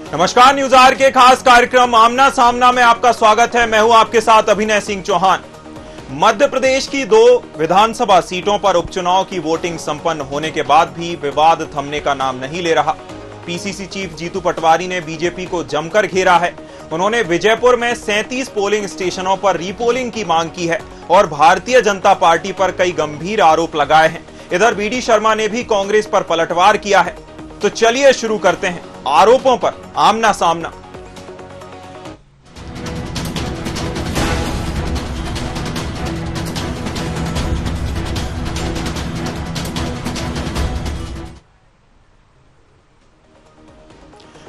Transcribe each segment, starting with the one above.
नमस्कार, news our के खास कार्यक्रम आमना सामना में आपका स्वागत है। मैं हूं आपके साथ अभिनय सिंह चौहान। मध्य प्रदेश की 2 विधानसभा सीटों पर उपचुनाव की वोटिंग संपन्न होने के बाद भी विवाद थमने का नाम नहीं ले रहा। पीसीसी चीफ जीतू पटवारी ने बीजेपी को जमकर घेरा है। उन्होंने विजयपुर में 37 पोलिंग स्टेशनों पर रीपोलिंग की मांग की है और भारतीय जनता पार्टी पर कई गंभीर आरोप लगाए हैं। इधर वीडी शर्मा ने भी कांग्रेस पर पलटवार किया है। तो चलिए शुरू करते हैं आरोपों पर आमना सामना।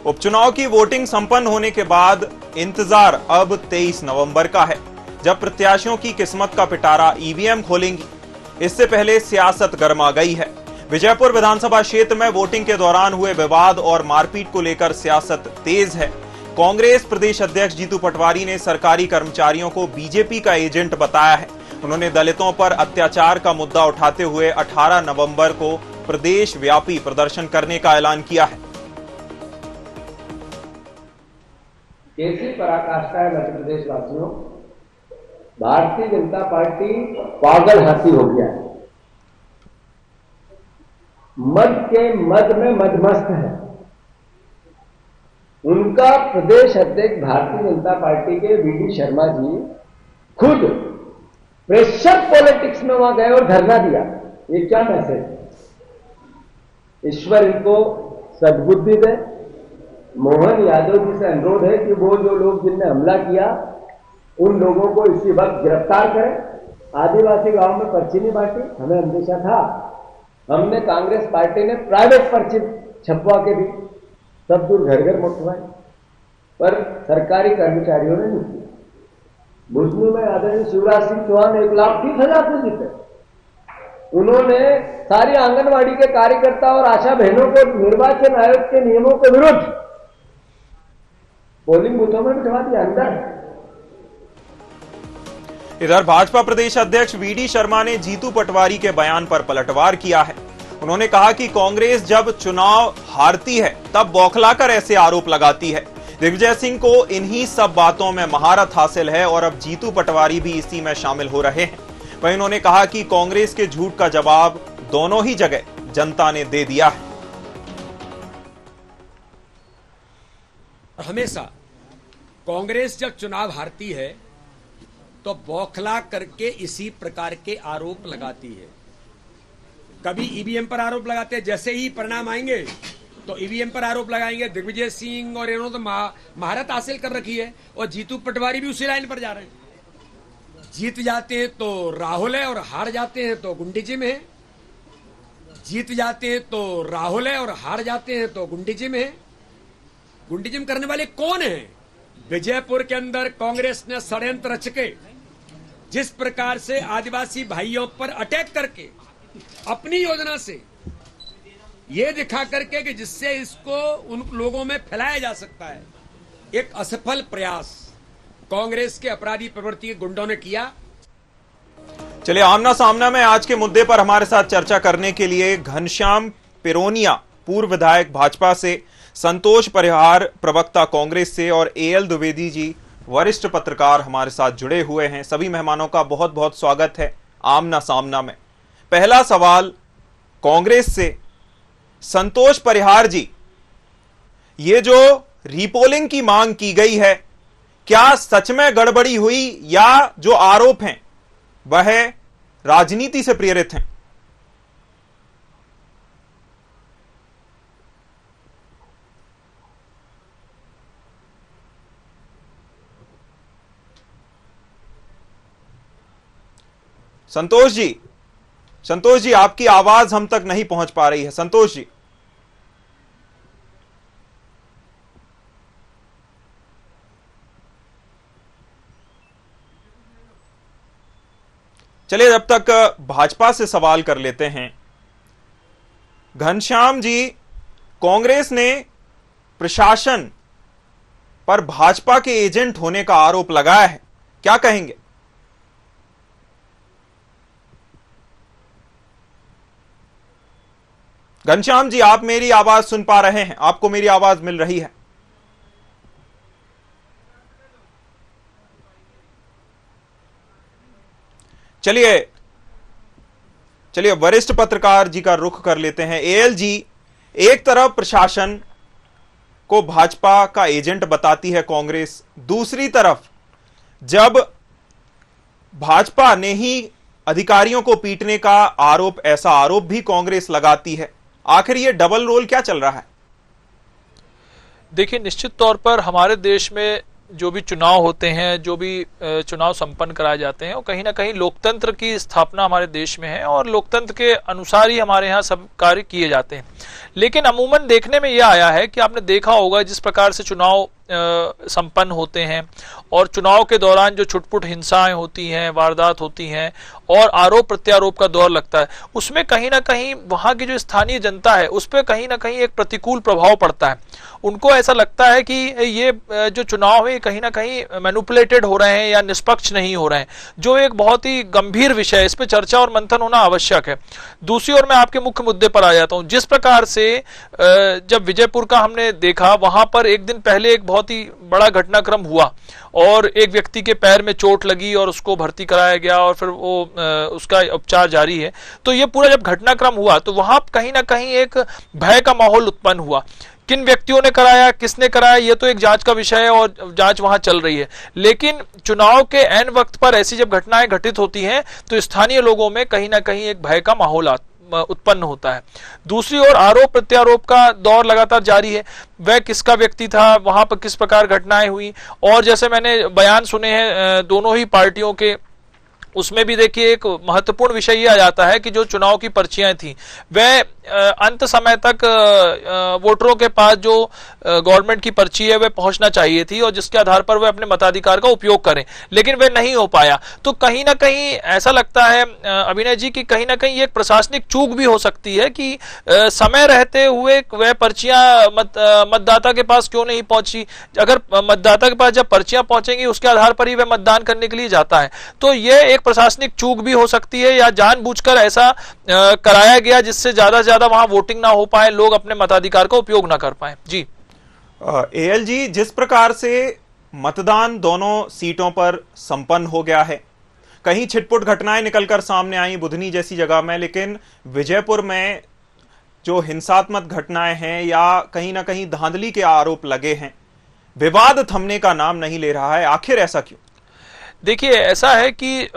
उपचुनाव की वोटिंग संपन्न होने के बाद इंतजार अब 23 नवंबर का है, जब प्रत्याशियों की किस्मत का पिटारा ईवीएम खोलेंगी। इससे पहले सियासत गर्मा गई है। विजयपुर विधानसभा क्षेत्र में वोटिंग के दौरान हुए विवाद और मारपीट को लेकर सियासत तेज है। कांग्रेस प्रदेश अध्यक्ष जीतू पटवारी ने सरकारी कर्मचारियों को बीजेपी का एजेंट बताया है। उन्होंने दलितों पर अत्याचार का मुद्दा उठाते हुए 18 नवंबर को प्रदेश व्यापी प्रदर्शन करने का ऐलान किया है। कैसी पराकाष्ठा है मध्य प्रदेश वासियों। भारतीय जनता पार्टी पागल हाथी हो गया है। मद के मद में मदमस्त है। उनका प्रदेश अध्यक्ष भारतीय जनता पार्टी के वीडी शर्मा जी खुद प्रेशर पॉलिटिक्स में वहां गए और धरना दिया। ये क्या मैसेज? ईश्वर इनको सद्बुद्धि दे। मोहन यादव जी से अनुरोध है कि वो जो लोग जिनने हमला किया उन लोगों को इसी वक्त गिरफ्तार करें। आदिवासी गांव में पर्ची नहीं बांटी, हमें अंदेशा था। हमने कांग्रेस पार्टी ने प्राइवेट पर्ची छपवा के दी, सब दूर घर घर मुठवाए, पर सरकारी कर्मचारियों ने नहीं किया। भुजनू में आदरणीय शिवराज सिंह चौहान 1,30,000 से जीते। उन्होंने सारी आंगनवाड़ी के कार्यकर्ता और आशा बहनों को निर्वाचन आयोग के नियमों के विरुद्ध पोलिंग बूथों में बिठवा दिया अंदर। इधर भाजपा प्रदेश अध्यक्ष वीडी शर्मा ने जीतू पटवारी के बयान पर पलटवार किया है। उन्होंने कहा कि कांग्रेस जब चुनाव हारती है तब बौखलाकर ऐसे आरोप लगाती है। दिग्विजय सिंह को इन्हीं सब बातों में महारत हासिल है और अब जीतू पटवारी भी इसी में शामिल हो रहे हैं। वहीं उन्होंने कहा कि कांग्रेस के झूठ का जवाब दोनों ही जगह जनता ने दे दिया है। हमेशा कांग्रेस जब चुनाव हारती है तो बौखला करके इसी प्रकार के आरोप लगाती है। कभी ईवीएम पर आरोप लगाते हैं, जैसे ही परिणाम आएंगे तो ईवीएम पर आरोप लगाएंगे। दिग्विजय सिंह और इन्होंने तो महारत हासिल कर रखी है और जीतू पटवारी भी उसी लाइन पर जा रहे हैं। जीत जाते हैं तो राहुल है और हार जाते हैं तो गुंडीजिम है। जीत जाते हैं तो राहुल है और हार जाते हैं तो गुंडीजिम है। गुंडीजिम करने वाले कौन है? विजयपुर के अंदर कांग्रेस ने षड्यंत्र रच के जिस प्रकार से आदिवासी भाइयों पर अटैक करके अपनी योजना से यह दिखा करके कि जिससे इसको उन लोगों में फैलाया जा सकता है, एक असफल प्रयास कांग्रेस के अपराधी प्रवृत्ति के गुंडों ने किया। चलिए आमना सामना में आज के मुद्दे पर हमारे साथ चर्चा करने के लिए घनश्याम पिरोनिया, पूर्व विधायक भाजपा से, संतोष परिहार, प्रवक्ता कांग्रेस से, और एएल द्विवेदी जी, वरिष्ठ पत्रकार, हमारे साथ जुड़े हुए हैं। सभी मेहमानों का बहुत बहुत स्वागत है आमना सामना में। पहला सवाल कांग्रेस से, संतोष परिहार जी, ये जो रीपोलिंग की मांग की गई है, क्या सच में गड़बड़ी हुई या जो आरोप हैं वह राजनीति से प्रेरित हैं? संतोष जी, आपकी आवाज हम तक नहीं पहुंच पा रही है। संतोष जी, चलिए जब तक भाजपा से सवाल कर लेते हैं। घनश्याम जी, कांग्रेस ने प्रशासन पर भाजपा के एजेंट होने का आरोप लगाया है, क्या कहेंगे? घनश्याम जी, आप मेरी आवाज सुन पा रहे हैं? आपको मेरी आवाज मिल रही है? चलिए वरिष्ठ पत्रकार जी का रुख कर लेते हैं। एएल जी, एक तरफ प्रशासन को भाजपा का एजेंट बताती है कांग्रेस, दूसरी तरफ जब भाजपा ने ही अधिकारियों को पीटने का ऐसा आरोप भी कांग्रेस लगाती है, आखिर ये डबल रोल क्या चल रहा है? देखिए, निश्चित तौर पर हमारे देश में जो भी चुनाव होते हैं, जो भी चुनाव संपन्न कराए जाते हैं, वो कहीं ना कहीं लोकतंत्र की स्थापना हमारे देश में है और लोकतंत्र के अनुसार ही हमारे यहाँ सब कार्य किए जाते हैं। लेकिन अमूमन देखने में यह आया है कि आपने देखा होगा जिस प्रकार से चुनाव संपन्न होते हैं और चुनाव के दौरान जो छुटपुट हिंसाएं होती हैं, वारदात होती हैं और आरोप प्रत्यारोप का दौर लगता है, उसमें कहीं ना कहीं वहां की जो स्थानीय जनता है उस पर कहीं ना कहीं एक प्रतिकूल प्रभाव पड़ता है। उनको ऐसा लगता है कि ये जो चुनाव है कहीं ना कहीं मैनिपुलेटेड हो रहे हैं या निष्पक्ष नहीं हो रहे हैं, जो एक बहुत ही गंभीर विषय है। इस पर चर्चा और मंथन होना आवश्यक है। दूसरी ओर मैं आपके मुख्य मुद्दे पर आ जाता हूं। जिस प्रकार से जब विजयपुर का हमने देखा, वहां पर एक दिन पहले एक बहुत ही बड़ा घटनाक्रम हुआ और एक व्यक्ति के पैर में चोट लगी और उसको भर्ती कराया गया और फिर वो उसका उपचार जारी है। तो ये पूरा जब घटनाक्रम हुआ तो वहां कहीं ना कहीं एक भय का माहौल उत्पन्न हुआ। किन व्यक्तियों ने कराया, किसने कराया, ये तो एक जांच का विषय है और जांच वहां चल रही है। लेकिन चुनाव के ऐन वक्त पर ऐसी जब घटनाएं घटित होती हैं तो स्थानीय लोगों में कहीं ना कहीं एक भय का माहौल उत्पन्न होता है। दूसरी ओर आरोप प्रत्यारोप का दौर लगातार जारी है। वह किसका व्यक्ति था, वहां पर किस प्रकार घटनाएं हुई, और जैसे मैंने बयान सुने हैं दोनों ही पार्टियों के, उसमें भी देखिए एक महत्वपूर्ण विषय यह आ जाता है कि जो चुनाव की पर्चियां थी वह अंत समय तक वोटरों के पास जो गवर्नमेंट की पर्ची है वह पहुंचना चाहिए थी और जिसके आधार पर वह अपने मताधिकार का उपयोग करें, लेकिन वह नहीं हो पाया। तो कहीं ना कहीं ऐसा लगता है अभिनय जी कि कहीं ना कहीं एक प्रशासनिक चूक भी हो सकती है कि समय रहते हुए वह पर्चियां मतदाता के पास क्यों नहीं पहुंची। अगर मतदाता के पास जब पर्चियां पहुंचेंगी उसके आधार पर ही वह मतदान करने के लिए जाता है। तो यह एक प्रशासनिक चूक भी हो सकती है या जानबूझकर ऐसा कराया गया जिससे ज्यादा से ज्यादा वहां वोटिंग ना हो पाए, लोग अपने मताधिकार का उपयोग ना कर पाए। जी एएल जी, जिस प्रकार से मतदान दोनों सीटों पर संपन्न हो गया है, कहीं छिटपुट घटनाएं निकलकर सामने आई बुधनी जैसी जगह में, लेकिन विजयपुर में जो हिंसात्मक घटनाएं हैं या कहीं ना कहीं धांधली के आरोप लगे हैं, विवाद थमने का नाम नहीं ले रहा है, आखिर ऐसा क्यों? देखिए, ऐसा है कि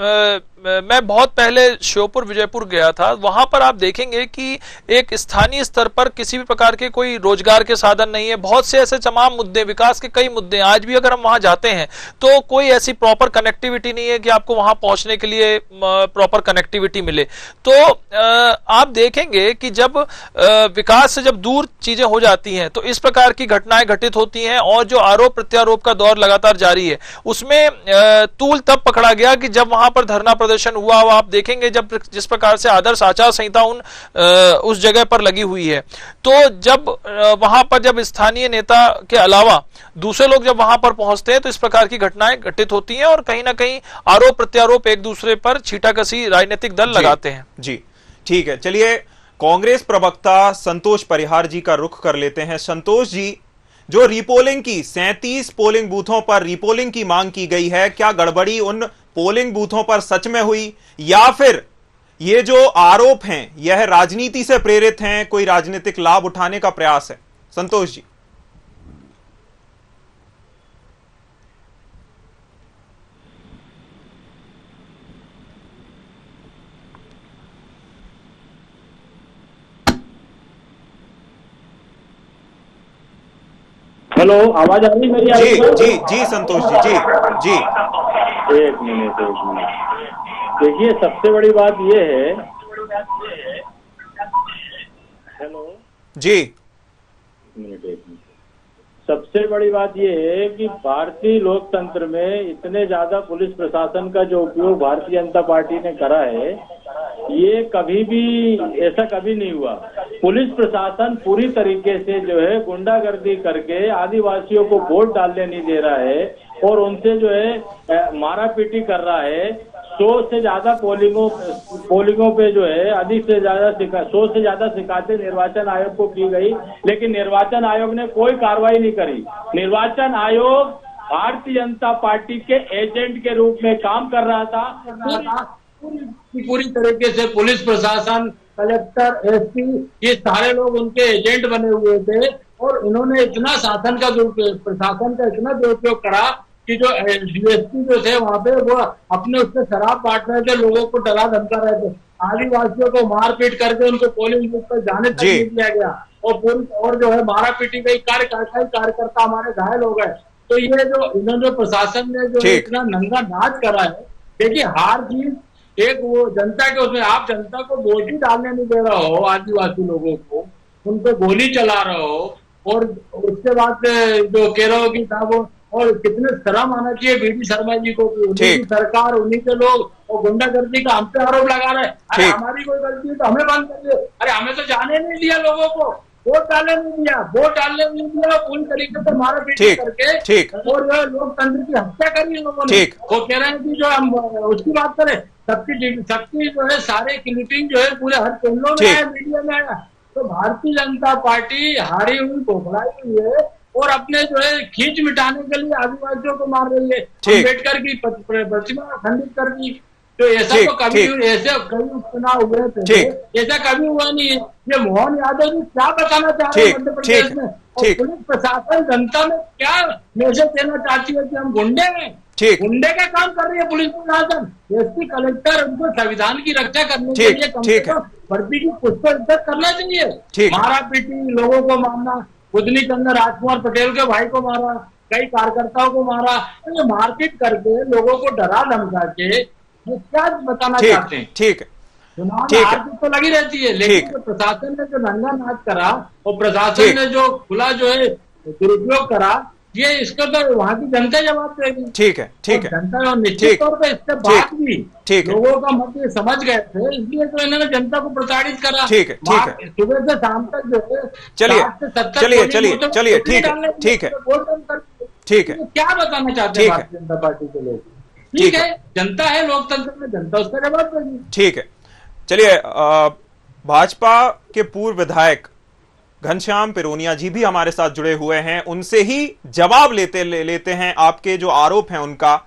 मैं बहुत पहले श्योपुर विजयपुर गया था। वहां पर आप देखेंगे कि एक स्थानीय स्तर पर किसी भी प्रकार के कोई रोजगार के साधन नहीं है। बहुत से ऐसे तमाम मुद्दे, विकास के कई मुद्दे, आज भी अगर हम वहां जाते हैं तो कोई ऐसी प्रॉपर कनेक्टिविटी नहीं है कि आपको वहां पहुंचने के लिए प्रॉपर कनेक्टिविटी मिले। तो आप देखेंगे कि जब विकास से जब दूर चीजें हो जाती हैं तो इस प्रकार की घटनाएं घटित होती हैं और जो आरोप प्रत्यारोप का दौर लगातार जारी है उसमें तूल तब पकड़ा गया कि जब वहां पर धरना प्रदर्शन हुआ। आप देखेंगे जब जिस प्रकार से आदर्श आचार संहिता उस जगह पर लगी हुई है, तो जब वहां पर जब स्थानीय नेता के अलावा दूसरे लोग जब वहां पर पहुंचते हैं तो इस प्रकार की घटनाएं घटित होती हैं और कहीं ना कहीं आरोप प्रत्यारोप एक दूसरे पर छींटाकसी राजनीतिक दल लगाते हैं। जी ठीक है, चलिए कांग्रेस प्रवक्ता संतोष परिहार जी का रुख कर लेते हैं। संतोष जी, जो रीपोलिंग की 37 पोलिंग बूथों पर रीपोलिंग की मांग की गई है, क्या गड़बड़ी उन पोलिंग बूथों पर सच में हुई या फिर ये जो आरोप हैं यह राजनीति से प्रेरित हैं, कोई राजनीतिक लाभ उठाने का प्रयास है? संतोष जी। हेलो, आवाज आ रही मेरी? जी संतोष जी। जी एक मिनट। देखिए, सबसे बड़ी बात ये है। हेलो जी, एक मिनट। सबसे बड़ी बात ये है कि भारतीय लोकतंत्र में इतने ज्यादा पुलिस प्रशासन का जो उपयोग भारतीय जनता पार्टी ने करा है, ये कभी भी ऐसा कभी नहीं हुआ। पुलिस प्रशासन पूरी तरीके से जो है गुंडागर्दी करके आदिवासियों को वोट डालने नहीं दे रहा है और उनसे जो है मारा पीटी कर रहा है। 100 से ज्यादा पोलिंगों पे जो है अधिक से ज्यादा 100 से ज्यादा शिकायतें निर्वाचन आयोग को की गई, लेकिन निर्वाचन आयोग ने कोई कार्रवाई नहीं करी। निर्वाचन आयोग भारतीय जनता पार्टी के एजेंट के रूप में काम कर रहा था। पूरी तरीके से पुलिस प्रशासन, कलेक्टर, एसपी, ये सारे लोग उनके एजेंट बने हुए थे और इन्होंने इतना शासन का प्रशासन का इतना दुरुपयोग करा कि जो डीएसपी जो थे वहां पे वो अपने उससे शराब बांट रहे थे, लोगों को डरा धमका रहे थे, आदिवासियों को मारपीट करके उनको पोलिंग बूथ पर जाने तक नहीं दिया गया और जो है मारा पीटी गई, कार्यकर्ता हमारे घायल हो गए। तो ये जो इन्होंने प्रशासन ने जो इतना नंगा नाच करा है, देखिए हार जीत एक वो जनता के उसमें आप जनता को वोट ही डालने नहीं दे रहे हो, आदिवासी लोगों को उनको गोली चला रहे हो और उसके बाद जो कह रहे हो कि था वो, और कितने शर्म आना चाहिए बीडी शर्मा जी को कि उन्हीं की सरकार, उन्हीं के लोग और गुंडागर्दी का हम पे आरोप लगा रहे हैं। अरे हमारी कोई गलती है तो हमें बंद कर दिया, अरे हमें तो जाने नहीं दिया, लोगों को वोट डालने नहीं दिया, पूरी तरीके से मारा पीटी करके और जो लोकतंत्र की हत्या करी इन लोगों ने। वो कह रहे हैं कि जो हम उसकी बात करें, सबकी जो है सारे क्लिपिंग जो है पूरे हर चैनलों में आया, मीडिया में आया। तो भारतीय जनता पार्टी हारी हुई, खोखलाई हुई है और अपने जो है खींच मिटाने के लिए आदिवासियों को मार रही है, अम्बेडकर की प्रतिमा खंडित कर दी। तो ऐसा तो कभी ऐसे कई उपचुनाव हुए थे, ऐसा कभी हुआ नहीं है। ये मोहन यादव जी क्या बताना चाह रहे हैं मध्य प्रदेश में, और पुलिस प्रशासन जनता में क्या मैसेज देना चाहती है कि हम गुंडे हैं, गुंडे का काम कर रही है पुलिस प्रशासन, एसपी, कलेक्टर, उनको संविधान की रक्षा करने के लिए कम से कम वर्दी की पुष्प इज्जत करना चाहिए। मारा पीटी, लोगों को मारना, बुधनी चंद्र राजकुमार पटेल के भाई को मारा, कई कार्यकर्ताओं को मारा, तो मारपीट करके लोगों को डरा धमका के क्या बताना चाहते हैं। ठीक है, चुनाव तो लगी रहती है, लेकिन प्रशासन ने जो नंगा नाच करा और प्रशासन ने जो खुला जो है दुरुपयोग करा, ये इसको तो वहाँ की जनता जवाब देगी। ठीक है जनता निश्चित तौर पर इसके बाद भी लोगों का मत ये समझ गए थे, इसलिए तो इन्होंने जनता को प्रताड़ित करा। ठीक है सुबह से शाम तक जो है चलिए ठीक है क्या बताना चाहते हैं भारतीय जनता पार्टी के लोग। ठीक है, जनता है, लोकतंत्र में जनता उसका जवाब देगी। ठीक है, चलिए भाजपा के पूर्व विधायक घनश्याम पिरोनिया जी भी हमारे साथ जुड़े हुए हैं, उनसे ही जवाब लेते हैं आपके जो आरोप हैं उनका।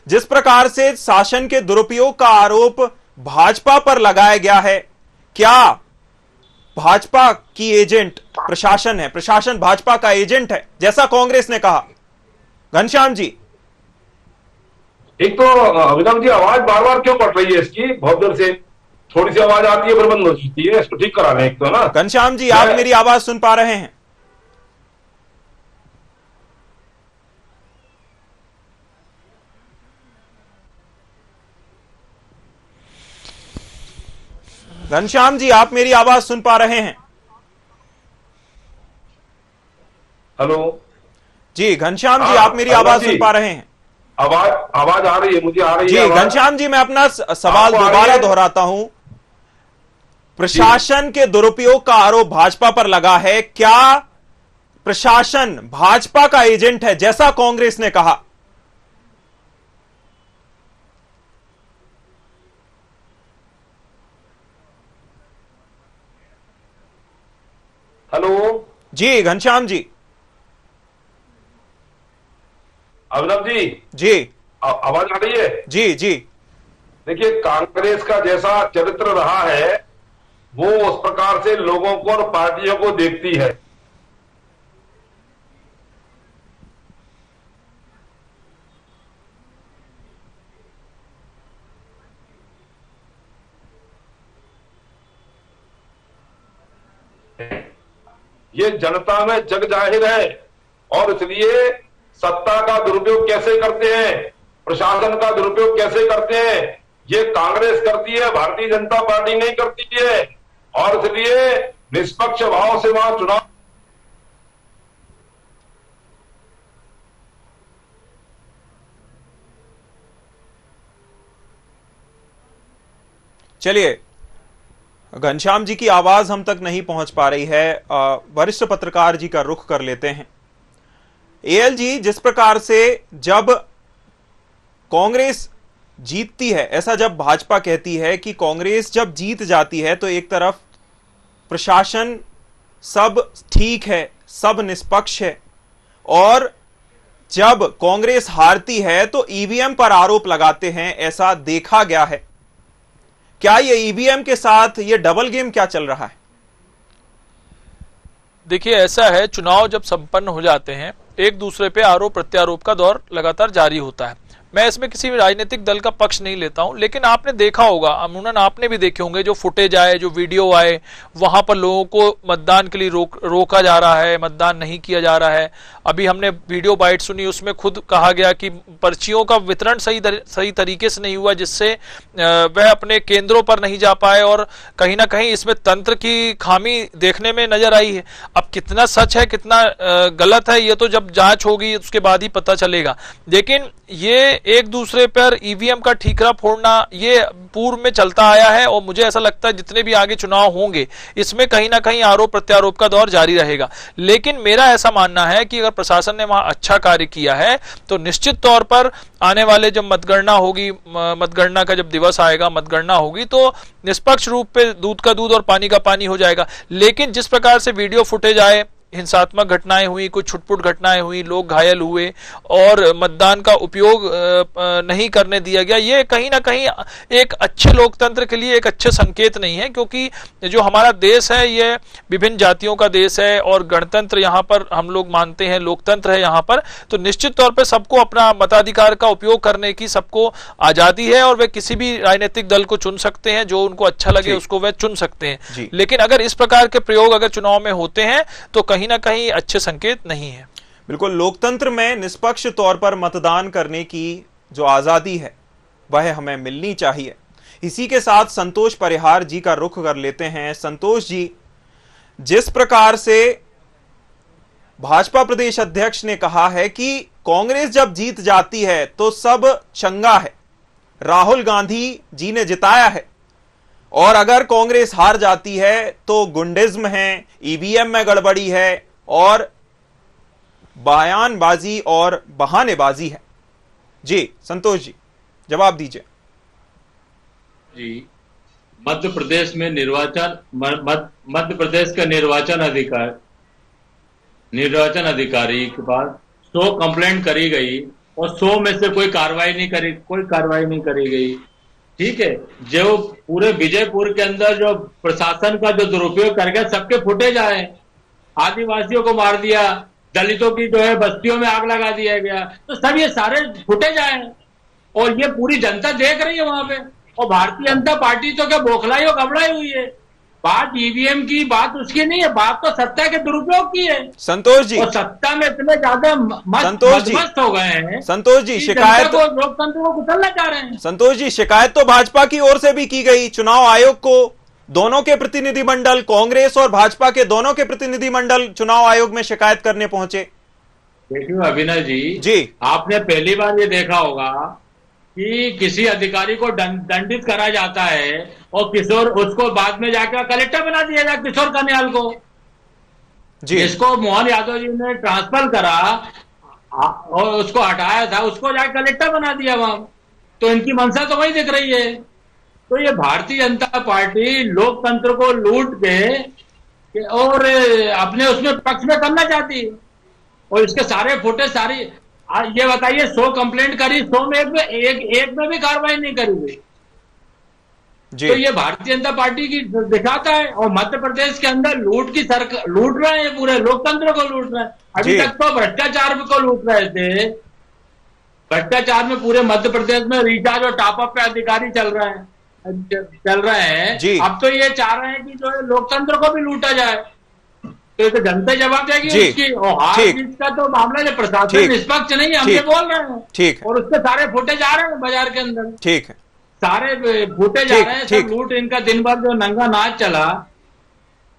जिस प्रकार से शासन के दुरुपयोग का आरोप भाजपा पर लगाया गया है, क्या भाजपा की एजेंट प्रशासन है, प्रशासन भाजपा का एजेंट है जैसा कांग्रेस ने कहा? घनश्याम जी, एक तो अभिनव जी आवाज बार बार क्यों कट रही है इसकी, बहुत देर से थोड़ी सी आवाज आती है फिर बंद हो जाती है, इसको ठीक करा लें एक तो ना। घनश्याम जी, आप मेरी आवाज सुन पा रहे हैं? घनश्याम जी, आप मेरी आवाज सुन पा रहे हैं? हेलो जी, घनश्याम जी, आप मेरी आवाज सुन पा रहे हैं? आवाज आ रही है, मुझे आ रही है। जी घनश्याम जी, मैं अपना सवाल दोबारा दोहराता हूं। प्रशासन के दुरुपयोग का आरोप भाजपा पर लगा है, क्या प्रशासन भाजपा का एजेंट है जैसा कांग्रेस ने कहा? हेलो जी घनश्याम जी। अभिनव जी आवाज आ रही है? जी देखिए, कांग्रेस का जैसा चरित्र रहा है वो उस प्रकार से लोगों को और पार्टियों को देखती है। ये जनता में जग जाहिर है और इसलिए सत्ता का दुरुपयोग कैसे करते हैं, प्रशासन का दुरुपयोग कैसे करते हैं, ये कांग्रेस करती है, भारतीय जनता पार्टी नहीं करती है। और इसलिए निष्पक्ष भाव से वहां चुनाव। चलिए, घनश्याम जी की आवाज हम तक नहीं पहुंच पा रही है, वरिष्ठ पत्रकार जी का रुख कर लेते हैं। एएल जी, जिस प्रकार से जब कांग्रेस जीतती है, ऐसा जब भाजपा कहती है कि कांग्रेस जब जीत जाती है तो एक तरफ प्रशासन सब ठीक है, सब निष्पक्ष है, और जब कांग्रेस हारती है तो ईवीएम पर आरोप लगाते हैं, ऐसा देखा गया है। क्या ये ईवीएम के साथ ये डबल गेम क्या चल रहा है? देखिए, ऐसा है, चुनाव जब संपन्न हो जाते हैं एक दूसरे पे आरोप प्रत्यारोप का दौर लगातार जारी होता है। मैं इसमें किसी भी राजनीतिक दल का पक्ष नहीं लेता हूं, लेकिन आपने देखा होगा, अमूमन आपने भी देखे होंगे, जो फुटेज आए, जो वीडियो आए, वहां पर लोगों को मतदान के लिए रोका जा रहा है, मतदान नहीं किया जा रहा है। अभी हमने वीडियो बाइट सुनी, उसमें खुद कहा गया कि पर्चियों का वितरण सही तरीके से नहीं हुआ, जिससे वह अपने केंद्रों पर नहीं जा पाए, और कहीं ना कहीं इसमें तंत्र की खामी देखने में नजर आई है। अब कितना सच है, कितना गलत है, ये तो जब जांच होगी उसके बाद ही पता चलेगा। लेकिन ये एक दूसरे पर ईवीएम का ठीकरा फोड़ना ये पूर्व में चलता आया है, और मुझे ऐसा लगता है जितने भी आगे चुनाव होंगे इसमें कहीं ना कहीं आरोप प्रत्यारोप का दौर जारी रहेगा। लेकिन मेरा ऐसा मानना है कि अगर प्रशासन ने वहां अच्छा कार्य किया है तो निश्चित तौर पर आने वाले जब मतगणना होगी, मतगणना का जब दिवस आएगा, मतगणना होगी, तो निष्पक्ष रूप पे दूध का दूध और पानी का पानी हो जाएगा। लेकिन जिस प्रकार से वीडियो फुटेज आए, हिंसात्मक घटनाएं हुई, कुछ छुटपुट घटनाएं हुई, लोग घायल हुए और मतदान का उपयोग नहीं करने दिया गया, ये कहीं ना कहीं एक अच्छे लोकतंत्र के लिए एक अच्छे संकेत नहीं है, क्योंकि जो हमारा देश है ये विभिन्न जातियों का देश है और गणतंत्र यहाँ पर हम लोग मानते हैं, लोकतंत्र है यहाँ पर, तो निश्चित तौर पर सबको अपना मताधिकार का उपयोग करने की सबको आजादी है और वे किसी भी राजनीतिक दल को चुन सकते हैं, जो उनको अच्छा लगे उसको वे चुन सकते हैं। लेकिन अगर इस प्रकार के प्रयोग अगर चुनाव में होते हैं तो कहीं ना कहीं अच्छे संकेत नहीं है। बिल्कुल, लोकतंत्र में निष्पक्ष तौर पर मतदान करने की जो आजादी है वह हमें मिलनी चाहिए। इसी के साथ संतोष परिहार जी का रुख कर लेते हैं। संतोष जी, जिस प्रकार से भाजपा प्रदेश अध्यक्ष ने कहा है कि कांग्रेस जब जीत जाती है तो सब चंगा है, राहुल गांधी जी ने जिताया है, और अगर कांग्रेस हार जाती है तो गुंडिज्म है, ईवीएम में गड़बड़ी है और बयानबाजी और बहानेबाजी है। जी संतोष जी, जवाब दीजिए। जी, मध्य प्रदेश में मध्य प्रदेश का निर्वाचन अधिकारी के पास 100 कंप्लेंट करी गई और 100 में से कोई कार्रवाई नहीं करी गई। ठीक है, जो पूरे विजयपुर के अंदर जो प्रशासन का जो दुरुपयोग कर गया, सबके फुटेज आए, आदिवासियों को मार दिया, दलितों की जो है बस्तियों में आग लगा दिया गया, तो सब ये सारे फुटेज आए और ये पूरी जनता देख रही है वहां पे। और भारतीय जनता पार्टी तो क्या बौखलाई और घबराई हुई है। बात ईवीएम की बात उसकी नहीं है, बात तो सत्ता के दुरुपयोग की है। संतोष जी, और सत्ता में इतने ज्यादा मस्त हो गए हैं संतोष जी, शिकायत को लोकतंत्र को कुचलना चाह रहे हैं। संतोष जी, शिकायत तो भाजपा की ओर से भी की गई, चुनाव आयोग को दोनों के प्रतिनिधिमंडल, कांग्रेस और भाजपा के दोनों के प्रतिनिधिमंडल चुनाव आयोग में शिकायत करने पहुंचे। देखिए अभिनव जी, आपने पहली बार ये देखा होगा कि किसी अधिकारी को दंडित करा जाता है और किशोर उसको बाद में जाकर कलेक्टर बना दिया जाए, किशोर कन्याल को, जिसको मोहन यादव जी ने ट्रांसफर करा और उसको हटाया था, उसको जाकर कलेक्टर बना दिया वहां। तो इनकी मंशा तो वही दिख रही है। तो ये भारतीय जनता पार्टी लोकतंत्र को लूट के और अपने उसमें पक्ष में करना चाहती है। और इसके सारे फुटेज सारी, ये बताइए 100 कंप्लेंट करी, 100 में एक में भी कार्रवाई नहीं करी गई। तो ये भारतीय जनता पार्टी की दिखाता है। और मध्य प्रदेश के अंदर लूट रहे हैं, पूरे लोकतंत्र को लूट रहे हैं। अभी तक तो भ्रष्टाचार को लूट रहे थे। भ्रष्टाचार में पूरे मध्य प्रदेश में रिचार्ज और टॉपअप पे अधिकारी चल रहे हैं। अब तो ये चाह रहे हैं कि जो है लोकतंत्र को भी लूटा जाए। तो ये तो जनता जवाब देगी उसकी। और हार जीत का तो मामला है, प्रशासन निष्पक्ष नहीं है, हम ये बोल रहे हैं। ठीक है। और उसके सारे फुटेज आ रहे हैं बाजार के अंदर। ठीक है, सारे फुटेज आ रहे हैं, सब लूट। इनका दिन भर जो नंगा नाच चला,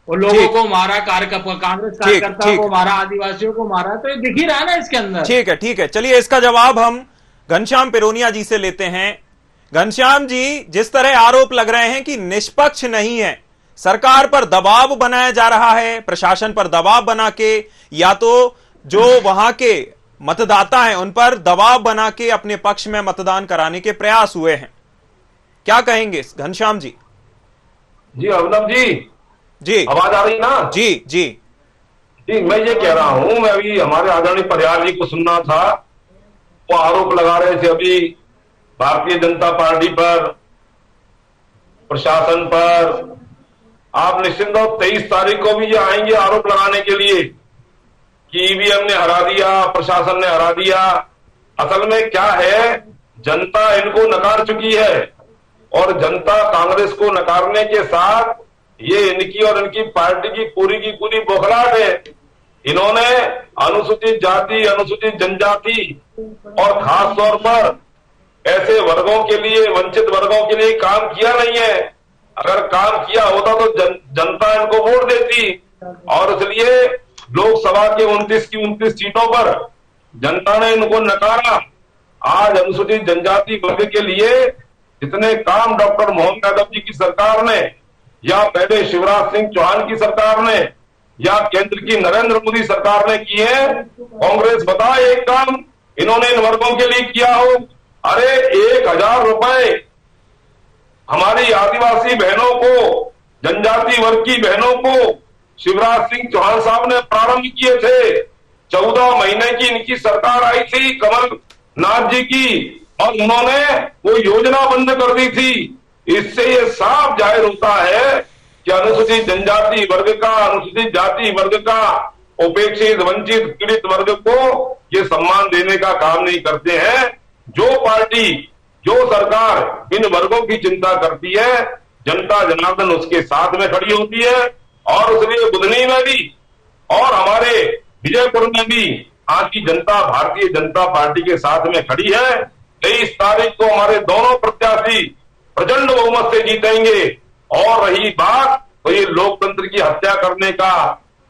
और लोगों को मारा, कांग्रेस कार्यकर्ताओं को मारा, आदिवासियों को मारा, तो ये दिख ही रहा है ना इसके अंदर। ठीक है, ठीक है। चलिए इसका जवाब हम घनश्याम पिरोनिया जी से लेते हैं। घनश्याम जी, जिस तरह आरोप लग रहे हैं कि निष्पक्ष नहीं है, सरकार पर दबाव बनाया जा रहा है, प्रशासन पर दबाव बना के, या तो जो वहां के मतदाता हैं उन पर दबाव बना के अपने पक्ष में मतदान कराने के प्रयास हुए हैं, क्या कहेंगे घनश्याम जी? जी अभिनव जी, आवाज आ रही ना? जी जी जी, मैं ये कह रहा हूं, मैं अभी हमारे आदरणीय परिहार जी को सुनना था, वो आरोप लगा रहे थे अभी भारतीय जनता पार्टी पर प्रशासन पर। आप निश्चिंत हो, 23 तारीख को भी ये आएंगे आरोप लगाने के लिए कि ईवीएम ने हरा दिया, प्रशासन ने हरा दिया। असल में क्या है, जनता इनको नकार चुकी है और जनता कांग्रेस को नकारने के साथ ये इनकी और इनकी पार्टी की पूरी बौखलाहट है। इन्होंने अनुसूचित जाति, अनुसूचित जनजाति और खास तौर पर ऐसे वर्गों के लिए, वंचित वर्गों के लिए काम किया नहीं है। अगर काम किया होता तो जनता इनको वोट देती, और इसलिए लोकसभा के 29 की 29 सीटों पर जनता ने इनको नकारा। आज अनुसूचित जनजाति वर्ग के लिए जितने काम डॉक्टर मोहन यादव जी की सरकार ने, या पहले शिवराज सिंह चौहान की सरकार ने, या केंद्र की नरेंद्र मोदी सरकार ने किए हैं, कांग्रेस बताए एक काम इन्होंने इन वर्गों के लिए किया हो। अरे 1000 रुपए हमारी आदिवासी बहनों को, जनजाति वर्ग की बहनों को शिवराज सिंह चौहान साहब ने प्रारंभ किए थे। 14 महीने की इनकी सरकार आई थी कमलनाथ जी की, और उन्होंने वो योजना बंद कर दी थी। इससे ये साफ जाहिर होता है कि अनुसूचित जनजाति वर्ग का, अनुसूचित जाति वर्ग का, उपेक्षित, वंचित, पीड़ित वर्ग को ये सम्मान देने का काम नहीं करते हैं। जो पार्टी, जो सरकार इन वर्गों की चिंता करती है, जनता जनार्दन उसके साथ में खड़ी होती है। और इसलिए बुधनी में भी और हमारे विजयपुर में भी आज की जनता भारतीय जनता पार्टी के साथ में खड़ी है। 23 तारीख को हमारे दोनों प्रत्याशी प्रचंड बहुमत से जीतेंगे। और रही बात तो ये लोकतंत्र की हत्या करने का,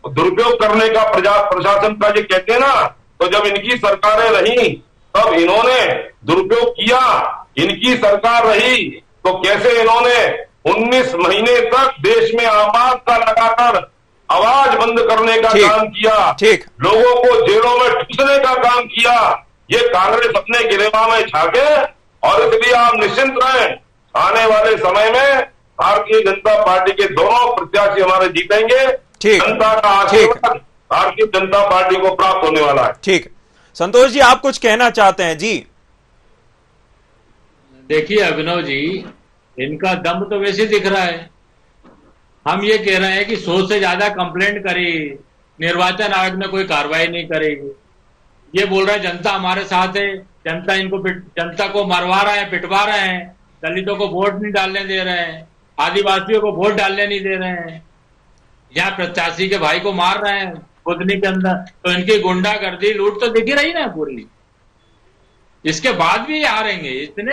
दुरुपयोग करने का, प्रशासन का ये कहते हैं ना, तो जब इनकी सरकारें रही तब इन्होंने दुरुपयोग किया। इनकी सरकार रही तो कैसे इन्होंने 19 महीने तक देश में आपात का लगातार आवाज बंद करने का काम किया, लोगों को जेलों में ठूसने का काम किया। ये कांग्रेस अपने गिरेबान में झाके, और इसलिए आप निश्चिंत रहें, आने वाले समय में भारतीय जनता पार्टी के दोनों प्रत्याशी हमारे जीतेंगे। जनता का आशीर्वाद भारतीय जनता पार्टी को प्राप्त होने वाला है। ठीक, संतोष जी आप कुछ कहना चाहते हैं? जी देखिए अभिनव जी, इनका दम तो वैसे दिख रहा है। हम ये कह रहे हैं कि 100 से ज्यादा कंप्लेंट करी, निर्वाचन आयोग ने कोई कार्रवाई नहीं करेगी। ये बोल रहे हैं जनता हमारे साथ है, जनता को मरवा रहे हैं, पिटवा रहे हैं, दलितों को वोट नहीं डालने दे रहे हैं, आदिवासियों को वोट डालने नहीं दे रहे हैं, यहाँ प्रत्याशी के भाई को मार रहे हैं बुधनी के अंदर। तो इनकी गुंडागर्दी, लूट तो दिख रही ना पूरी। इसके बाद भी आ रहेंगे इतने,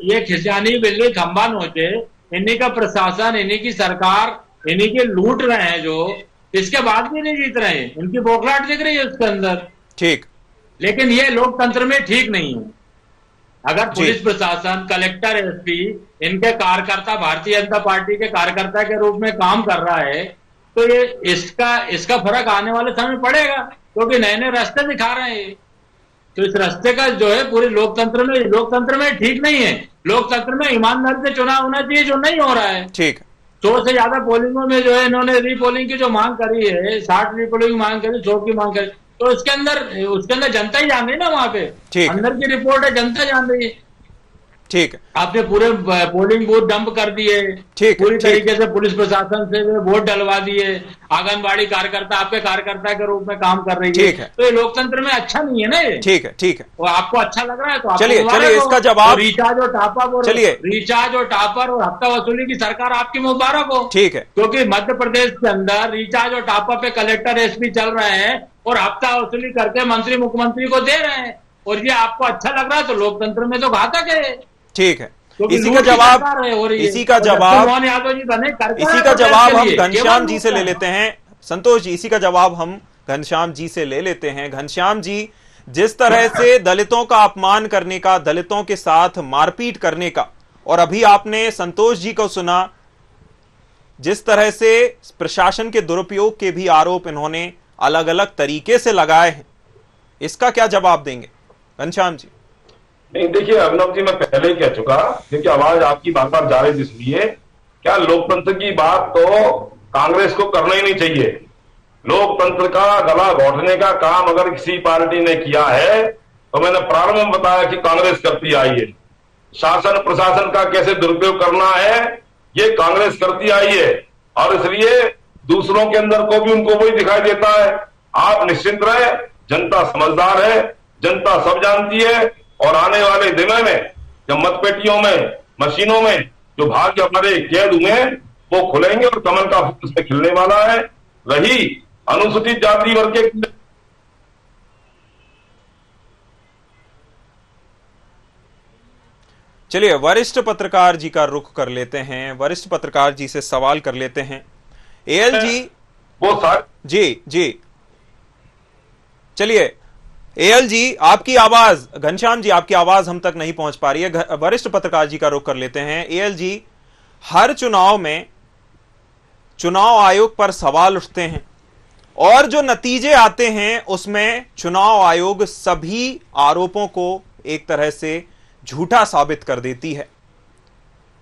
ये खिसियानी बिल्ली खंबा नोचे, इन्हीं का प्रशासन, इन्हीं की सरकार, इन्हीं के लूट रहे हैं जो, इसके बाद भी नहीं जीत रहे हैं। इनकी बौखलाहट दिख रही है उसके अंदर। ठीक, लेकिन ये लोकतंत्र में ठीक नहीं है। अगर पुलिस प्रशासन, कलेक्टर, एसपी इनके कार्यकर्ता भारतीय जनता पार्टी के कार्यकर्ता के रूप में काम कर रहा है, तो ये इसका फर्क आने वाले समय पड़ेगा, क्योंकि नए नए रास्ते दिखा रहे हैं। तो इस रास्ते का जो है पूरे लोकतंत्र में ठीक नहीं है। लोकतंत्र में ईमानदारी से चुनाव होना चाहिए, जो नहीं हो रहा है। ठीक, 100 से ज्यादा पोलिंगों में जो है इन्होंने रीपोलिंग की जो मांग करी है, 60 रीपोलिंग मांग करी, 100 की मांग करी, तो उसके अंदर जनता ही जान रही ना, वहां पे अंदर की रिपोर्ट है, जनता जान रही है। ठीक, आपने पूरे पोलिंग बूथ डंप कर दिए, पूरी तरीके से पुलिस प्रशासन से वोट डलवा दिए, आंगनबाड़ी कार्यकर्ता आपके कार्यकर्ता के रूप में काम कर रही है। तो ये लोकतंत्र में अच्छा नहीं है ना ये। ठीक है, ठीक है, वो आपको अच्छा लग रहा है तो चलिए इसका जवाब, रिचार्ज और टापर और हफ्ता वसूली की सरकार आपकी मुबारक हो। ठीक है, क्योंकि मध्य प्रदेश के अंदर रिचार्ज और टापर पे कलेक्टर, एसपी चल रहे हैं और हफ्ता वसूली करके मंत्री मुख्यमंत्री को दे रहे हैं, और ये आपको अच्छा लग रहा है तो लोकतंत्र में तो घातक है। ठीक है, इसी का जवाब हम घनश्याम जी से ले लेते हैं। संतोष जी, इसी का जवाब हम घनश्याम जी से ले लेते हैं। घनश्याम जी, जिस तरह से दलितों का अपमान करने का, दलितों के साथ मारपीट करने का, और अभी आपने संतोष जी को सुना, जिस तरह से प्रशासन के दुरुपयोग के भी आरोप इन्होंने अलग अलग तरीके से लगाए हैं, इसका क्या जवाब देंगे घनश्याम जी? नहीं, देखिए अभिनव जी, मैं पहले ही कह चुका, क्योंकि आवाज आपकी बार बार जा रही, इसलिए क्या लोकतंत्र की बात तो कांग्रेस को करना ही नहीं चाहिए। लोकतंत्र का गला घोटने का काम अगर किसी पार्टी ने किया है तो मैंने प्रारंभ में बताया कि कांग्रेस करती आई है। शासन प्रशासन का कैसे दुरुपयोग करना है ये कांग्रेस करती आई है और इसलिए दूसरों के अंदर को भी उनको वही दिखाई देता है। आप निश्चिंत रहे, जनता समझदार है, जनता सब जानती है और आने वाले दिनों में जब मतपेटियों में, मशीनों में जो भाग्य हमारे कैद हुए हैं वो खुलेंगे और कमल का फूल उसमें खिलने वाला है। रही अनुसूचित जाति वर्ग के, चलिए वरिष्ठ पत्रकार जी का रुख कर लेते हैं, वरिष्ठ पत्रकार जी से सवाल कर लेते हैं। एएल जी, वो सारे जी चलिए एएल जी, आपकी आवाज, घनश्याम जी आपकी आवाज हम तक नहीं पहुंच पा रही है। वरिष्ठ पत्रकार जी का रुख कर लेते हैं। एएल जी, हर चुनाव में चुनाव आयोग पर सवाल उठते हैं और जो नतीजे आते हैं उसमें चुनाव आयोग सभी आरोपों को एक तरह से झूठा साबित कर देती है।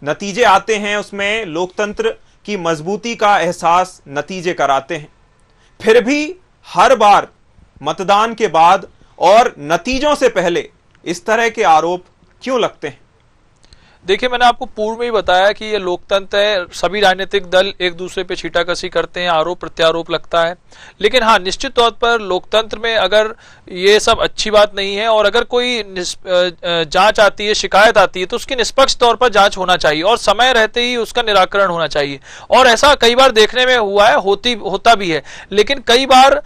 नतीजे आते हैं उसमें लोकतंत्र की मजबूती का एहसास नतीजे कराते हैं, फिर भी हर बार मतदान के बाद और नतीजों से पहले इस तरह के आरोप क्यों लगते हैं? देखिए, मैंने आपको पूर्व में ही बताया कि ये लोकतंत्र है, सभी राजनीतिक दल एक दूसरे पे छींटाकशी करते हैं, आरोप प्रत्यारोप लगता है। लेकिन हाँ, निश्चित तौर पर लोकतंत्र में अगर ये सब अच्छी बात नहीं है और अगर कोई जांच आती है, शिकायत आती है, तो उसकी निष्पक्ष तौर पर जांच होना चाहिए और समय रहते ही उसका निराकरण होना चाहिए। और ऐसा कई बार देखने में हुआ है, होता भी है। लेकिन कई बार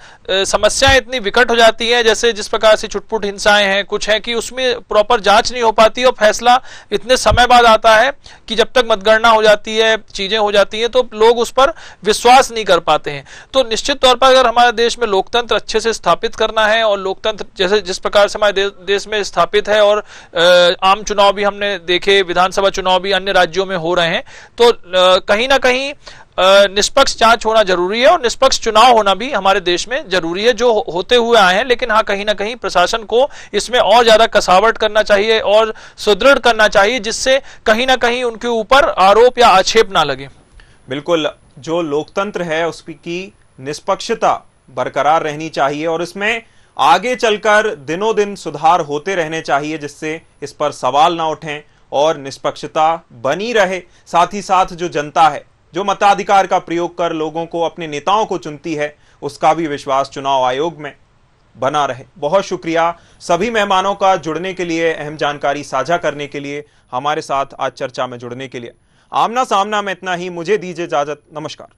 समस्याएं इतनी विकट हो जाती हैं, जैसे जिस प्रकार से छुटपुट हिंसाएं हैं, कुछ है कि उसमें प्रॉपर जांच नहीं हो पाती और फैसला इतने समय बाद आता है कि जब तक मतगणना हो जाती है, चीजें हो जाती हैं, तो लोग उस पर विश्वास नहीं कर पाते हैं। तो निश्चित तौर पर अगर हमारे देश में लोकतंत्र अच्छे से स्थापित करना है और लोकतंत्र जैसे जिस प्रकार से हमारे देश में स्थापित है और आम चुनाव भी हमने देखे, विधानसभा चुनाव भी अन्य राज्यों में हो रहे हैं, तो कहीं ना कहीं निष्पक्ष जांच होना जरूरी है और निष्पक्ष चुनाव होना भी हमारे देश में जरूरी है, जो होते हुए आए हैं। लेकिन हाँ, कहीं ना कहीं प्रशासन को इसमें और ज्यादा कसावट करना चाहिए और सुदृढ़ करना चाहिए, जिससे कहीं ना कहीं उनके ऊपर आरोप या आक्षेप ना लगे। बिल्कुल, जो लोकतंत्र है उसकी निष्पक्षता बरकरार रहनी चाहिए और इसमें आगे चलकर दिनों दिन सुधार होते रहने चाहिए, जिससे इस पर सवाल ना उठें और निष्पक्षता बनी रहे। साथ ही साथ जो जनता है, जो मताधिकार का प्रयोग कर लोगों को, अपने नेताओं को चुनती है, उसका भी विश्वास चुनाव आयोग में बना रहे। बहुत शुक्रिया सभी मेहमानों का जुड़ने के लिए, अहम जानकारी साझा करने के लिए, हमारे साथ आज चर्चा में जुड़ने के लिए। आमना सामना में इतना ही, मुझे दीजिए इजाजत, नमस्कार।